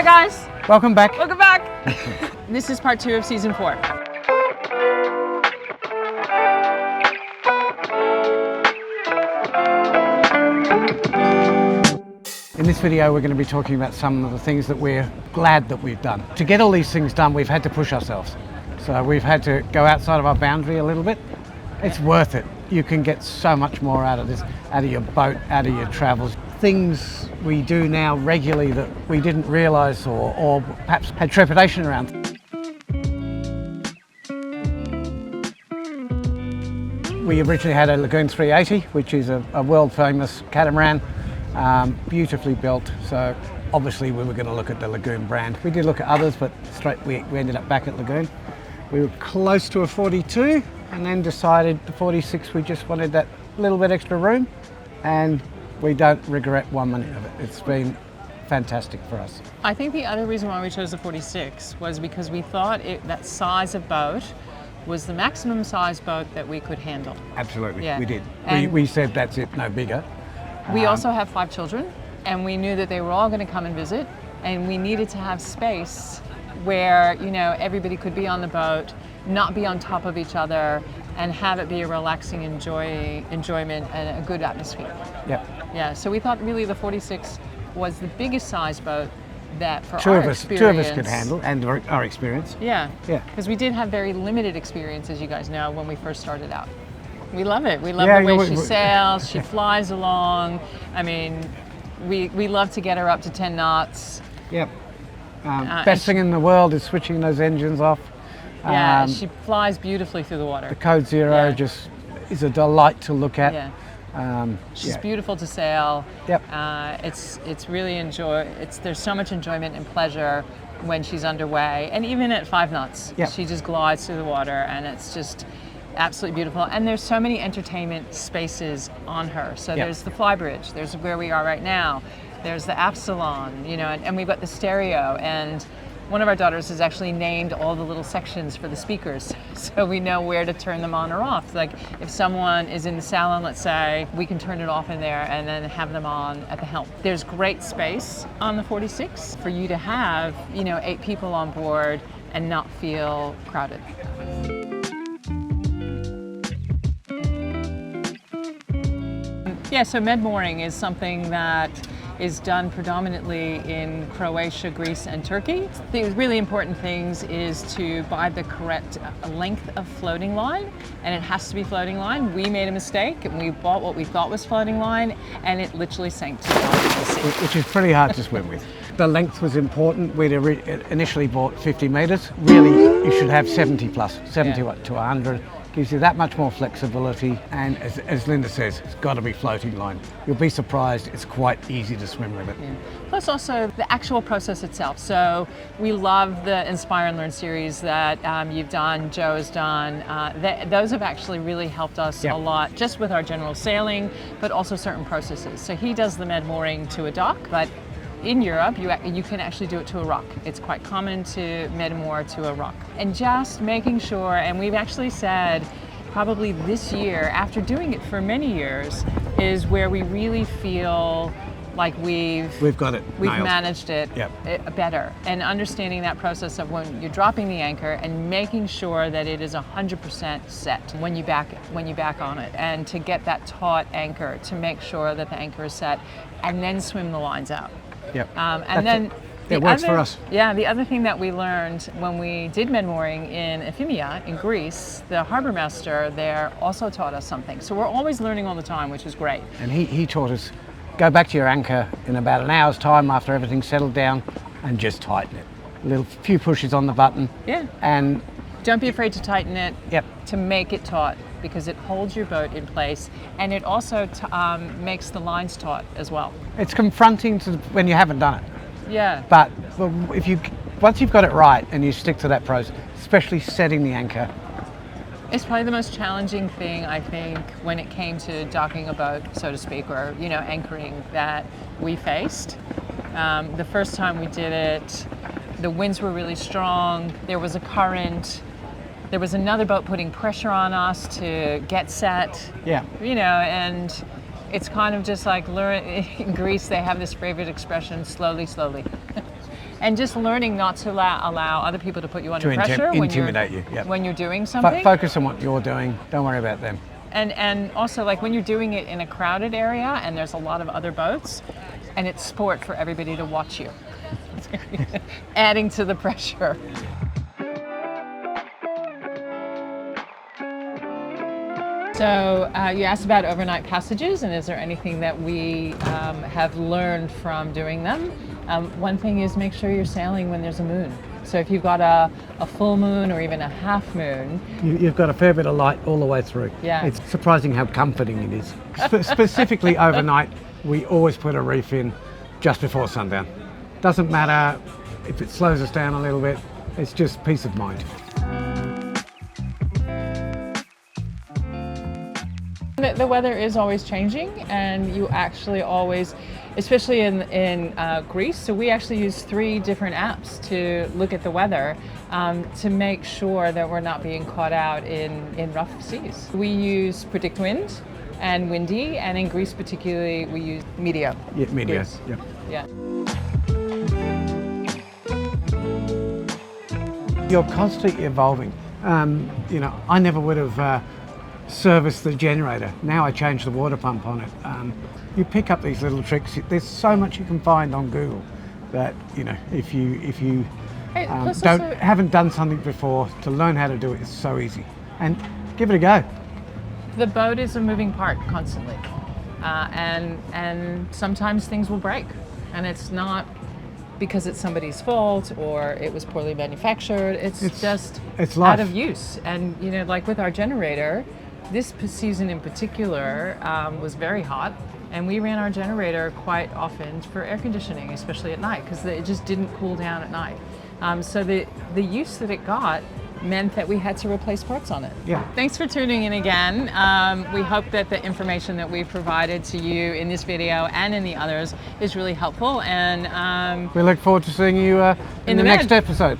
Hi guys. Welcome back. Welcome back. This is part 2 of season 4. In this video, we're going to be talking about some of the things that we're glad that we've done. To get all these things done, we've had to push ourselves. So we've had to go outside of our boundary a little bit. It's worth it. You can get so much more out of this, out of your boat, out of your travels. Things we do now regularly that we didn't realise or perhaps had trepidation around. We originally had a Lagoon 380, which is a world famous catamaran, beautifully built. So obviously we were going to look at the Lagoon brand. We did look at others, but we ended up back at Lagoon. We were close to a 42 and then decided the 46, we just wanted that little bit extra room, and we don't regret 1 minute of it. It's been fantastic for us. I think the other reason why we chose the 46 was because we thought that size of boat was the maximum size boat that we could handle. Absolutely, Yeah. we did. And We said that's it, no bigger. We also have 5 children, and we knew that they were all going to come and visit, and we needed to have space where, you know, everybody could be on the boat, not be on top of each other, and have it be a relaxing enjoyment and a good atmosphere. Yep. Yeah, so we thought really the 46 was the biggest size boat that for Two our of us could handle, and our experience. Yeah, Yeah. because we did have very limited experience, as you guys know, when we first started out. We love it. We love Yeah, the way yeah, she sails, she flies along. I mean, we love to get her up to 10 knots. Yep. Best thing in the world is switching those engines off. Yeah, she flies beautifully through the water. The Code Zero Yeah. just is a delight to look at. Yeah. She's beautiful to sail. Yep. It's really there's so much enjoyment and pleasure when she's underway, and even at 5 knots, Yep. she just glides through the water, and it's just absolutely beautiful. And there's so many entertainment spaces on her. So Yep. there's the flybridge, there's where we are right now, there's the aft salon, you know, and we've got the stereo, and one of our daughters has actually named all the little sections for the speakers, so we know where to turn them on or off. Like if someone is in the salon, let's say, we can turn it off in there and then have them on at the helm. There's great space on the 46 for you to have, you know, 8 people on board and not feel crowded. Yeah, so med mooring is something that is done predominantly in Croatia, Greece, and Turkey. The really important things is to buy the correct length of floating line, and it has to be floating line. We made a mistake, and we bought what we thought was floating line, and it literally sank to the bottom of the sea. Which is pretty hard to swim with. The length was important. We'd initially bought 50 metres. Really, you should have 70 plus, 70 to 100. Gives you that much more flexibility, and as Linda says, it's got to be floating line. You'll be surprised, it's quite easy to swim with it. Yeah. Plus also the actual process itself. So we love the Inspire and Learn series that you've done, Joe has done. Those have actually really helped us a lot, just with our general sailing, but also certain processes. So he does the med mooring to a dock, but in Europe, you can actually do it to a rock. It's quite common to med moor to a rock. And just making sure, and we've actually said probably this year, after doing it for many years, is where we really feel like we've got it. We've nailed. managed it better. And understanding that process of when you're dropping the anchor and making sure that it is 100% set when you back on it, and to get that taut anchor, to make sure that the anchor is set, and then swim the lines out. Yep. And then it works for us. Yeah, the other thing that we learned when we did med mooring in Euphemia in Greece, the harbor master there also taught us something. So we're always learning all the time, which is great. And he taught us, go back to your anchor in about an hour's time after everything's settled down and just tighten it. Few pushes on the button. Yeah. And don't be afraid to tighten it. Yep. To make it taut, because it holds your boat in place, and it also makes the lines taut as well. It's confronting when you haven't done it. Yeah. But once you've got it right and you stick to that process, especially setting the anchor. It's probably the most challenging thing, I think, when it came to docking a boat, so to speak, or, you know, anchoring, that we faced. The first time we did it, the winds were really strong, there was a current, there was another boat putting pressure on us to get set. Yeah. You know, and it's kind of just like in Greece, they have this favorite expression, slowly, slowly. And just learning not to allow other people to put you under pressure intimidate you. Yep. When you're doing something. Focus on what you're doing. Don't worry about them. And also, like, when you're doing it in a crowded area and there's a lot of other boats, and it's sport for everybody to watch you, adding to the pressure. So you asked about overnight passages, and is there anything that we have learned from doing them? One thing is make sure you're sailing when there's a moon. So if you've got a full moon or even a half moon, you've got a fair bit of light all the way through. Yeah. It's surprising how comforting it is. Specifically overnight, we always put a reef in just before sundown. Doesn't matter if it slows us down a little bit, it's just peace of mind. The weather is always changing, and you actually always, especially in Greece, so we actually use 3 different apps to look at the weather to make sure that we're not being caught out in rough seas. We use Predict Wind and Windy, and in Greece particularly we use Meteo. Yeah, Meteo. Greece. Yeah. Yeah. You're constantly evolving. I never would have service the generator. Now I change the water pump on it. You pick up these little tricks. There's so much you can find on Google that if you haven't done something before, to learn how to do it is so easy. And give it a go. The boat is a moving part constantly, and sometimes things will break, and it's not because it's somebody's fault or it was poorly manufactured. It's just life. Out of use. And like with our generator, this season in particular was very hot, and we ran our generator quite often for air conditioning, especially at night, because it just didn't cool down at night. So the use that it got meant that we had to replace parts on it. Yeah. Thanks for tuning in again. We hope that the information that we've provided to you in this video and in the others is really helpful, and we look forward to seeing you in the next episode.